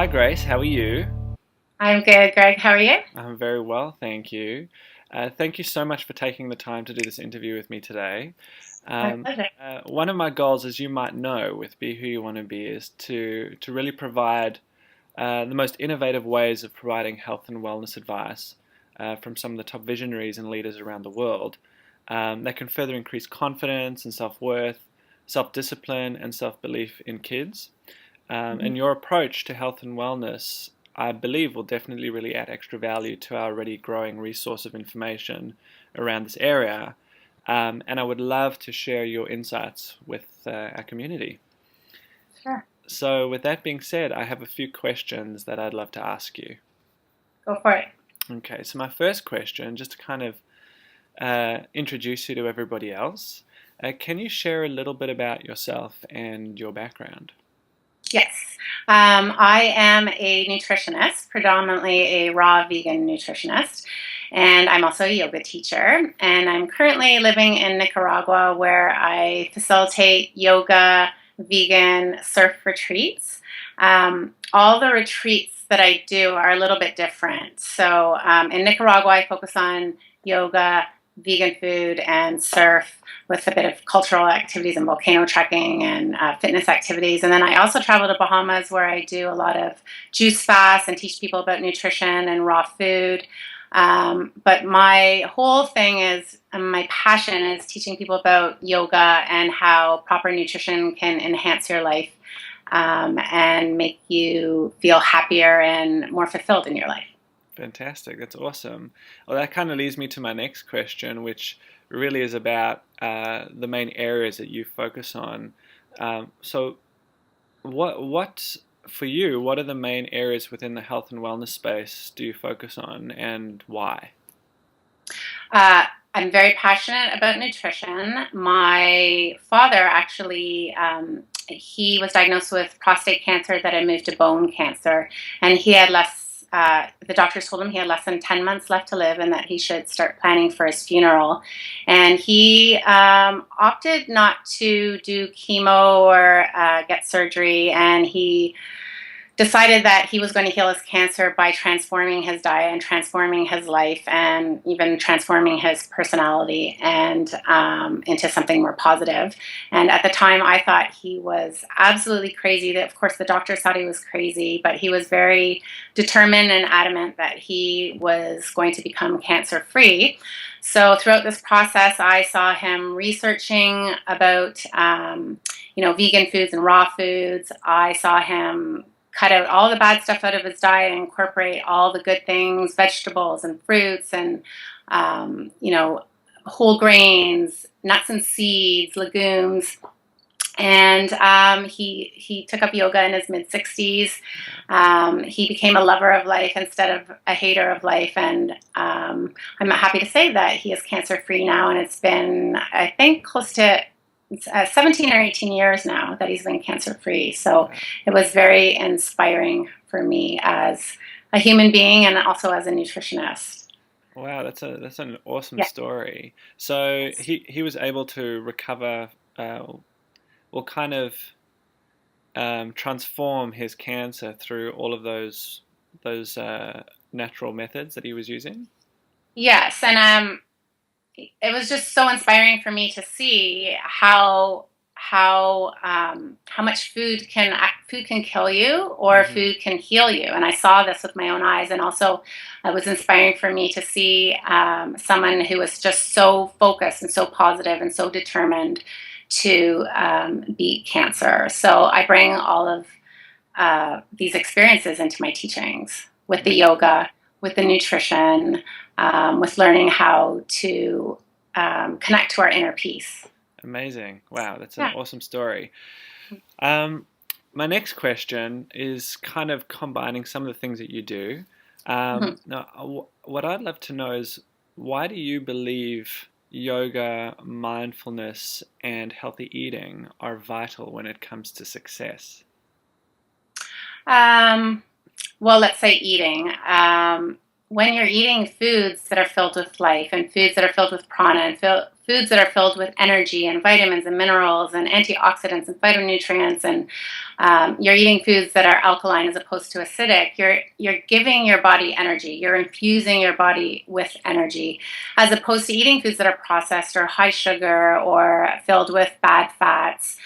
Hi Grace, how are you? I'm good, Greg. How are you? I'm very well, thank you. Thank you so much for taking the time to do this interview with me today. My Um, pleasure. One of my goals, as you might know, with Be Who You Want to Be, is to really provide the most innovative ways of providing health and wellness advice from some of the top visionaries and leaders around the world that can further increase confidence and self-worth, self-discipline, and self-belief in kids. Mhm. And your approach to health and wellness, I believe, will definitely really add extra value to our already growing resource of information around this area. And I would love to share your insights with our community. Sure. So, with that being said, I have a few questions that I'd love to ask you. Go for it. Okay, so my first question, just to kind of introduce you to everybody else, can you share a little bit about yourself and your background? Yes. I am a nutritionist, predominantly a raw vegan nutritionist, and I'm also a yoga teacher. And I'm currently living in Nicaragua where I facilitate yoga, vegan, surf retreats. All the retreats that I do are a little bit different. So in Nicaragua, I focus on yoga, vegan food, and surf with a bit of cultural activities and volcano trekking and fitness activities. And then I also travel to Bahamas where I do a lot of juice fasts and teach people about nutrition and raw food. But my whole thing is, my passion is teaching people about yoga and how proper nutrition can enhance your life and make you feel happier and more fulfilled in your life. Fantastic. That's awesome. Well, that kind of leads me to my next question, which really is about the main areas that you focus on. So, what for you? What are the main areas within the health and wellness space do you focus on, and why? Uh, I'm very passionate about nutrition. My father actually, he was diagnosed with prostate cancer that had moved to bone cancer, and he had less. The doctors told him he had less than 10 months left to live, and that he should start planning for his funeral. And he opted not to do chemo or get surgery, and he decided that he was going to heal his cancer by transforming his diet and transforming his life and even transforming his personality and into something more positive. And at the time, I thought he was absolutely crazy. Of course, the doctors thought he was crazy, but he was very determined and adamant that he was going to become cancer free. So throughout this process, I saw him researching about vegan foods and raw foods. I saw him cut out all the bad stuff out of his diet and incorporate all the good things, vegetables and fruits and, whole grains, nuts and seeds, legumes. And he took up yoga in his mid 60s. He became a lover of life instead of a hater of life. And I'm happy to say that he is cancer free now. And it's been, I think, close to 17 or 18 years now that he's been cancer free. So Wow. it was very inspiring for me as a human being and also as a nutritionist. Wow, that's an awesome Yeah. story. So he was able to recover, or kind of transform his cancer through all of those natural methods that he was using. Yes. And it was just so inspiring for me to see how much food can kill you or Hmm. food can heal you, and I saw this with my own eyes. And also, it was inspiring for me to see someone who was just so focused and so positive and so determined to beat cancer. So I bring all of these experiences into my teachings with the yoga, with the nutrition, with learning how to connect to our inner peace. Amazing. Wow, that's an Yeah. awesome story. Um, my next question is kind of combining some of the things that you do. Mhm. Now, what I'd love to know is why do you believe yoga, mindfulness, and healthy eating are vital when it comes to success? Um, well, let's say eating. when you're eating foods that are filled with life and foods that are filled with prana and foods that are filled with energy and vitamins and minerals and antioxidants and phytonutrients, and you're eating foods that are alkaline as opposed to acidic, you're giving your body energy. You're infusing your body with energy, as opposed to eating foods that are processed or high sugar or filled with bad fats.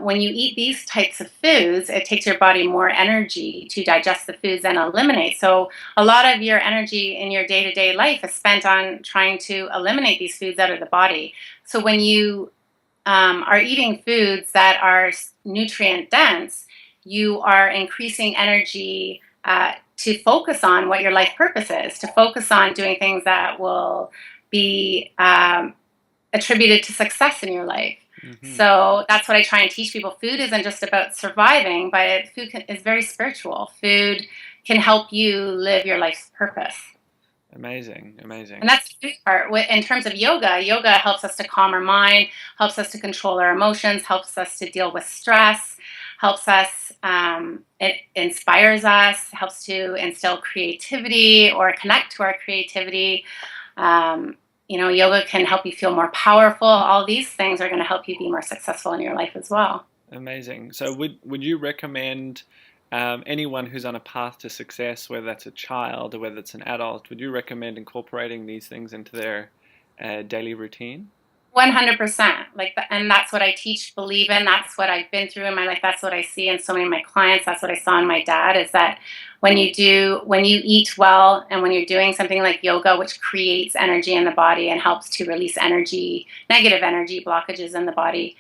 When you eat these types of foods, it takes your body more energy to digest the foods and eliminate. So a lot of your energy in your day-to-day life is spent on trying to eliminate these foods out of the body. So when you are eating foods that are nutrient dense, you are increasing energy to focus on what your life purpose is, to focus on doing things that will be attributed to success in your life. Mm-hmm. So that's what I try and teach people. Food isn't just about surviving, but is very spiritual. Food can help you live your life's purpose. Amazing. And that's the part. In terms of yoga, yoga helps us to calm our mind, helps us to control our emotions, helps us to deal with stress, helps us, it inspires us, helps to instill creativity or connect to our creativity. Yoga can help you feel more powerful. All these things are going to help you be more successful in your life as well. Amazing. So would you recommend anyone who's on a path to success, whether that's a child or whether it's an adult, would you recommend incorporating these things into their daily routine? 100%. And that's what I teach, believe in. That's what I've been through in my life. That's what I see in so many of my clients. That's what I saw in my dad, is that when you eat well and when you're doing something like yoga, which creates energy in the body and helps to release negative energy blockages in the body,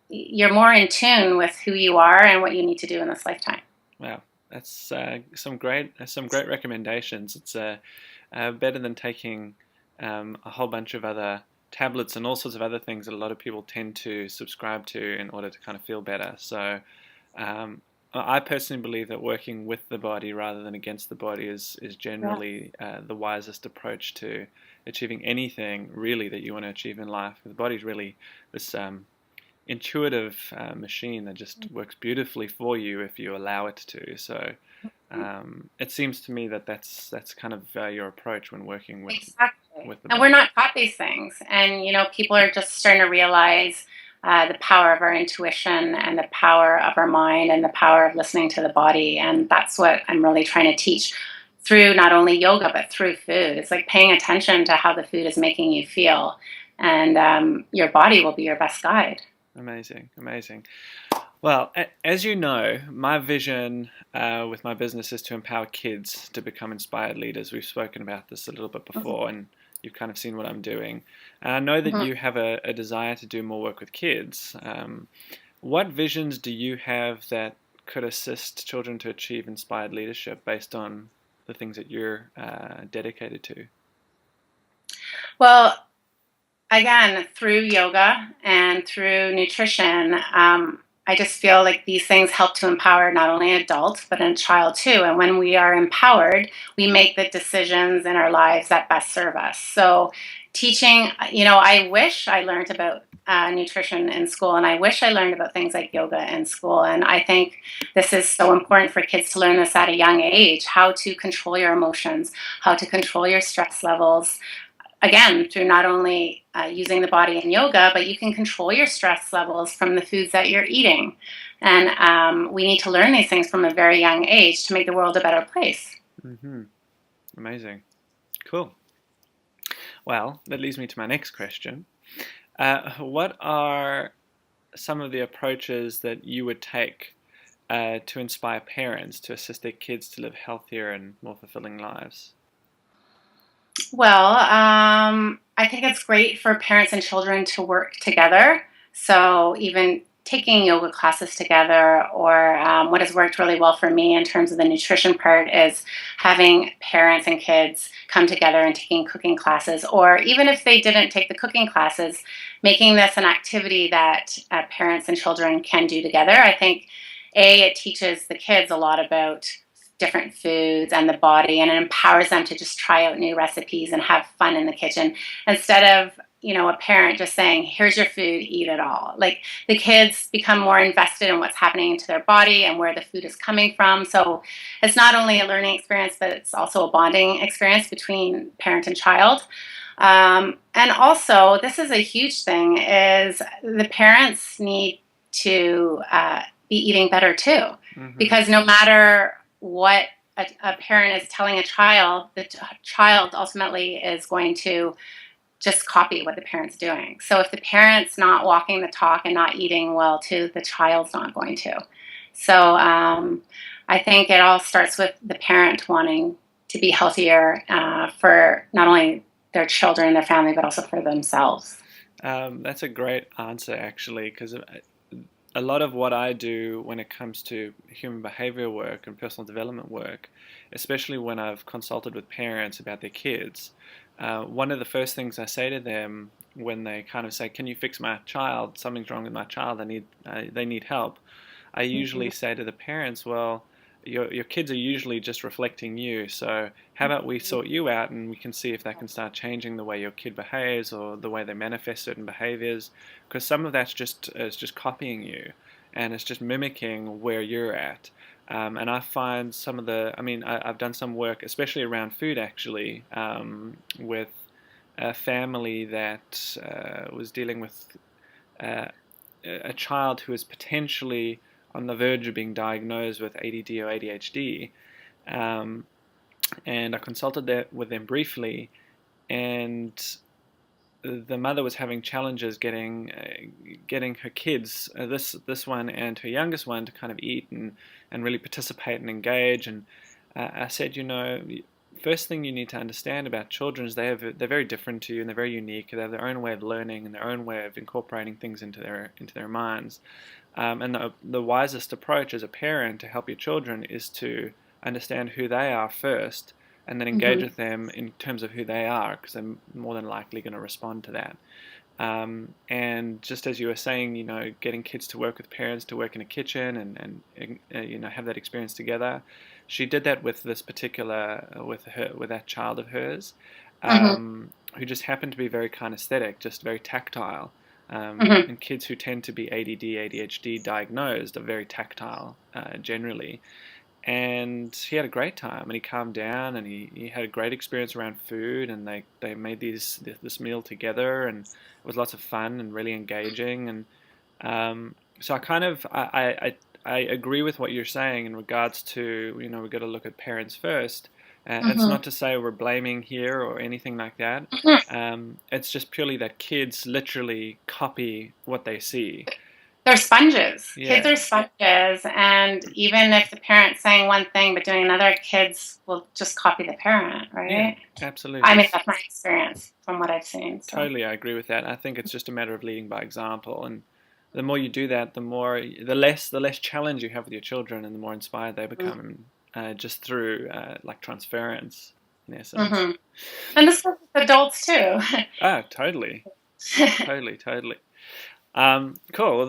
you're more in tune with who you are and what you need to do in this lifetime. Wow, that's some great recommendations. It's better than taking a whole bunch of other tablets and all sorts of other things that a lot of people tend to subscribe to in order to kind of feel better. So I personally believe that working with the body rather than against the body is generally the wisest approach to achieving anything really that you want to achieve in life. The body's really this intuitive machine that just works beautifully for you if you allow it to. So it seems to me that that's kind of your approach when working with exactly. With the and body. We're not taught these things, and people are just starting to realize the power of our intuition and the power of our mind and the power of listening to the body. And that's what I'm really trying to teach through not only yoga but through food. It's like paying attention to how the food is making you feel, and your body will be your best guide. Amazing. Well, as you know, my vision with my business is to empower kids to become inspired leaders. We've spoken about this a little bit before, and you've kind of seen what I'm doing. And I know that you have a desire to do more work with kids. What visions do you have that could assist children to achieve inspired leadership based on the things that you're dedicated to? Well, again, through yoga and through nutrition, I just feel like these things help to empower not only an adult, but a child too. And when we are empowered, we make the decisions in our lives that best serve us. So teaching, I wish I learned about nutrition in school, and I wish I learned about things like yoga in school. And I think this is so important for kids to learn this at a young age, how to control your emotions, how to control your stress levels. Again, through not only using the body in yoga, but you can control your stress levels from the foods that you're eating. And we need to learn these things from a very young age to make the world a better place. Mm-hmm. Amazing. Cool. Well, that leads me to my next question. What are some of the approaches that you would take to inspire parents to assist their kids to live healthier and more fulfilling lives? Well, I think it's great for parents and children to work together. So even taking yoga classes together, or what has worked really well for me in terms of the nutrition part is having parents and kids come together and taking cooking classes, or even if they didn't take the cooking classes, making this an activity that parents and children can do together. I think, it teaches the kids a lot about different foods and the body, and it empowers them to just try out new recipes and have fun in the kitchen instead of a parent just saying, here's your food, eat it all. Like the kids become more invested in what's happening to their body and where the food is coming from. So it's not only a learning experience, but it's also a bonding experience between parent and child. And also, this is a huge thing, is the parents need to be eating better too. Because no matter what a parent is telling a child, the child ultimately is going to just copy what the parent's doing. So if the parent's not walking the talk and not eating well too, the child's not going to. So I think it all starts with the parent wanting to be healthier for not only their children and their family, but also for themselves. That's a great answer, actually, because a lot of what I do when it comes to human behavior work and personal development work, especially when I've consulted with parents about their kids, one of the first things I say to them when they kind of say, "Can you fix my child? Something's wrong with my child. They need help." I usually say to the parents, "Well, your kids are usually just reflecting you. So how about we sort you out and we can see if that can start changing the way your kid behaves or the way they manifest certain behaviors, because some of that's just is just copying you, and it's just mimicking where you're at." And I find some of the, I mean, I've done some work, especially around food, actually, with a family that was dealing with uh, a child who is potentially on the verge of being diagnosed with ADD or ADHD. Um, and I consulted with them briefly, and the mother was having challenges getting her kids, this one and her youngest one, to kind of eat and really participate and engage. And I said, first thing you need to understand about children is they're very different to you, and they're very unique. They have their own way of learning and their own way of incorporating things into their minds. And the wisest approach as a parent to help your children is to understand who they are first, and then engage with them in terms of who they are, because they're more than likely going to respond to that. And just as you were saying, getting kids to work with parents, to work in a kitchen and have that experience together. She did that with this particular, with that child of hers, who just happened to be very kinesthetic, just very tactile. And kids who tend to be ADD, ADHD diagnosed are very tactile generally. And he had a great time, and he calmed down, and he had a great experience around food, and they made this meal together, and it was lots of fun and really engaging. And so I agree with what you're saying in regards to, we've got to look at parents first. It's not to say we're blaming here or anything like that. It's just purely that kids literally copy what they see. They're sponges. Yeah. Kids are sponges, and even if the parent's saying one thing but doing another, kids will just copy the parent, right? Yeah, absolutely. I mean, that's my experience from what I've seen. So. Totally, I agree with that. I think it's just a matter of leading by example, and the more you do that, the less challenge you have with your children, and the more inspired they become, just through like transference, in essence. And this works with adults too. Oh, totally, totally. Cool.